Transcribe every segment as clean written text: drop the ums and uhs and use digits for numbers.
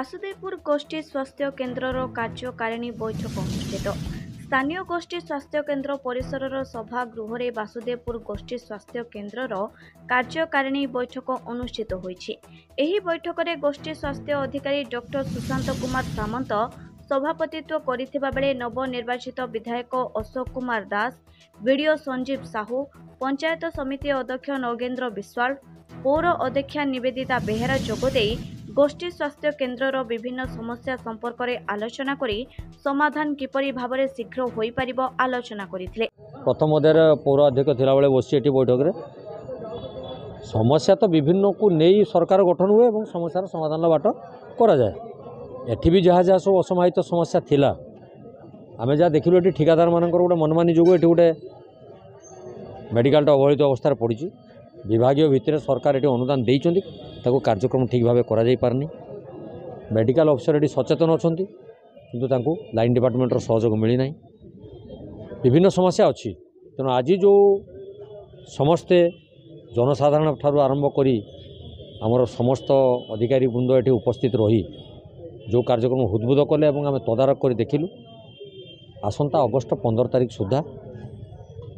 ବାସୁଦେବପୁର ଗୋଷ୍ଠୀ ସ୍ୱାସ୍ଥ୍ୟ କେନ୍ଦ୍ରର କାର୍ଯ୍ୟକାରିଣୀ ବୈଠକ ଅନୁଷ୍ଠିତ। ସ୍ଥାନୀୟ ଗୋଷ୍ଠୀ ସ୍ୱାସ୍ଥ୍ୟ କେନ୍ଦ୍ର ପରିସରର ସଭାଗୃହରେ ବାସୁଦେବପୁର ଗୋଷ୍ଠୀ ସ୍ୱାସ୍ଥ୍ୟ କେନ୍ଦ୍ରର କାର୍ଯ୍ୟକାରିଣୀ ବୈଠକ ଅନୁଷ୍ଠିତ ହୋଇଛି। ଏହି ବୈଠକରେ ଗୋଷ୍ଠୀ ସ୍ୱାସ୍ଥ୍ୟ ଅଧିକାରୀ ଡକ୍ଟର ସୁଶାନ୍ତ କୁମାର ସାମନ୍ତ ସଭାପତିତ୍ୱ କରିଥିବା ବେଳେ ନବନିର୍ବାଚିତ ବିଧାୟକ ଅଶୋକ କୁମାର ଦାସ, ବିଡିଓ ସଞ୍ଜୀବ ସାହୁ, ପଞ୍ଚାୟତ ସମିତି ଅଧ୍ୟକ୍ଷ ନଗେନ୍ଦ୍ର ବିଶ୍ୱାଳ, ପୌର ଅଧ୍ୟକ୍ଷା ନିବେଦିତା ବେହେରା ଯୋଗଦେଇ ଗୋଷ୍ଠୀ ସ୍ୱାସ୍ଥ୍ୟ କେନ୍ଦ୍ରର ବିଭିନ୍ନ ସମସ୍ୟା ସମ୍ପର୍କରେ ଆଲୋଚନା କରି ସମାଧାନ କିପରି ଭାବରେ ଶୀଘ୍ର ହୋଇପାରିବ ଆଲୋଚନା କରିଥିଲେ। प्रथम अध्याय पौर अध्यक्ष थिलाबेले बसी एटी बैठक रे समस्या तो विभिन्न को नहीं सरकार गठन हुए और समस्यार समाधान बाट करा जाए। एठी भी जहाँ जहाँ सब असमाहित समस्या थिला आमे जहाँ देखिलु एटी ठिकादार मानकर गोटे मनमानी जोगु एटी गोटे मेडिकल अवहेलित अवस्था पड़ी। विभागीय भितर सरकार ये अनुदान देइचंती ताको कार्यक्रम ठीक भाव करा जाई पारनी। मेडिकल अफिसर ये सचेतन अच्छा किंतु तांको लाइन डिपार्टमेंटर सहयोग मिली ना। विभिन्न समस्या अच्छी तेणु आज जो समस्ते जनसाधारण ठारू आरंभ करी आमर समस्त अधिकारी वृंद ये उपस्थित रही जो कार्यक्रम उद्बुद्ध कले आम तदारख कर देखिलु। आसंता अगस्ट 15 तारिख सुधा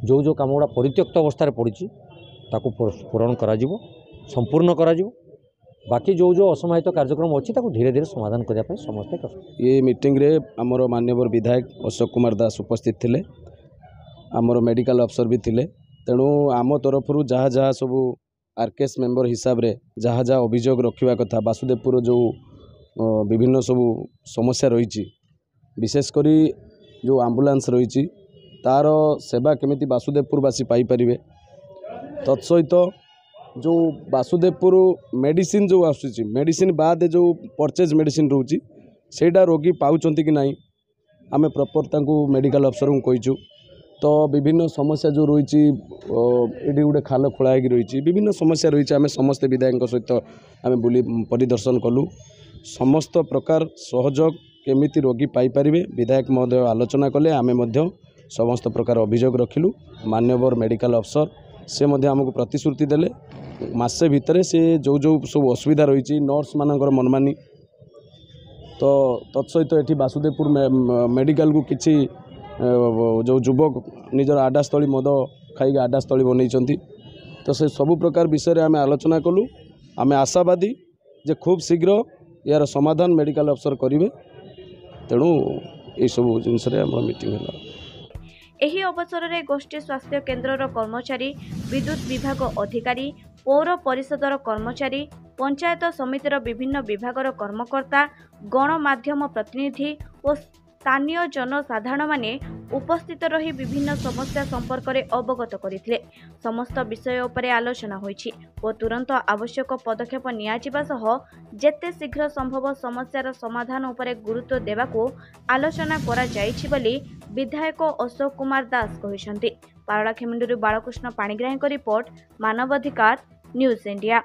जो जो काम गुड़ा परित्यक्त अवस्था पड़ी ताकू पूरण करा जिवो, संपूर्ण करा जिवो। बाकी जो जो असमाहित कार्यक्रम अच्छी धीरे धीरे समाधान करने समस्ते ये मीटिंग रे आमर माननीय विधायक अशोक कुमार दास उपस्थित थिले, आमर मेडिकल अफसर भी थिले। तेणु आम तरफ जहाँ जहाँ सब आरकेएस मेंबर हिसाब रे जहाँ जहाँ अभियोग रखा कथा बासुदेवपुर जो विभिन्न सब समस्या रही विशेषकर जो आम्बुलांस रही तार सेवा केमिति बासुदेवपुरवासी पाई परिवे तत्सहित जो बासुदेवपुर मेडिसिन जो आसूची मेडिसिन बाद जो परचेज मेडिसिन रोची सेटा रोगी पाउचंती कि नहीं आमे प्रॉपर तांको मेडिकल अफसर को कहीचु। तो विभिन्न समस्या जो रही ये गोटे खाल खोला रही विभिन्न समस्या रही आम समस्त विधायक सहित आम बुली परिदर्शन कलु। समस्त प्रकार सहयोग केमिति रोगी पाई परिवे विधायक महोदय आलोचना कले। आमे मध्य समस्त प्रकार अभियोग रखिलु। मान्यवर मेडिकल अफसर से मध्य आमको प्रतिश्रुति देले मासे भितर से जो जो सब असुविधा रही नर्स मानकर मनमानी तो तत्सहित एठी बासुदेवपुर मेडिकल को किसी जो युवक निजर आडास्थली मद खाई आडास्थली बनई तो से सबु प्रकार विषय आम आलोचना कलु। आम आशावादी जे खूब शीघ्र यार समाधान मेडिकल अफसर करेंगे। तेणु ये सब जिनस मीटिंग है। ଏହି ଅବସରରେ ଗୋଷ୍ଠୀ ସ୍ୱାସ୍ଥ୍ୟ କେନ୍ଦ୍ରର କର୍ମଚାରୀ, ବିଦ୍ୟୁତ ବିଭାଗ ଅଧିକାରୀ, ପୌର ପରିଷଦର କର୍ମଚାରୀ, ପଞ୍ଚାୟତ ସମିତିର ବିଭିନ୍ନ ବିଭାଗର କର୍ମକର୍ତ୍ତା, ଗଣମାଧ୍ୟମ ପ୍ରତିନିଧି ଓ ସ୍ଥାନୀୟ ଜନସାଧାରଣମାନେ ଉପସ୍ଥିତ ରହି ବିଭିନ୍ନ ସମସ୍ୟା ସମ୍ପର୍କରେ ଅବଗତ କରିଥିଲେ। ସମସ୍ତ ବିଷୟ ଉପରେ ଆଲୋଚନା ହୋଇଛି ଓ ତୁରନ୍ତ ଆବଶ୍ୟକ ପଦକ୍ଷେପ ନିଆଯିବା ସହ ଯେତେ ଶୀଘ୍ର ସମ୍ଭବ ସମସ୍ୟାର ସମାଧାନ ଉପରେ ଗୁରୁତ୍ୱ ଦେବାକୁ ଆଲୋଚନା କରାଯାଇଛି ବୋଲି विधायक अशोक कुमार दास କହିଛନ୍ତି। ପାରଳାଖେମୁଣ୍ଡିରୁ ବାଳକୃଷ୍ଣ ପାଣିଗ୍ରାହୀଙ୍କ ରିପୋର୍ଟ, ମାନବାଧିକାର ନ୍ୟୁଜ୍ ଇଣ୍ଡିଆ।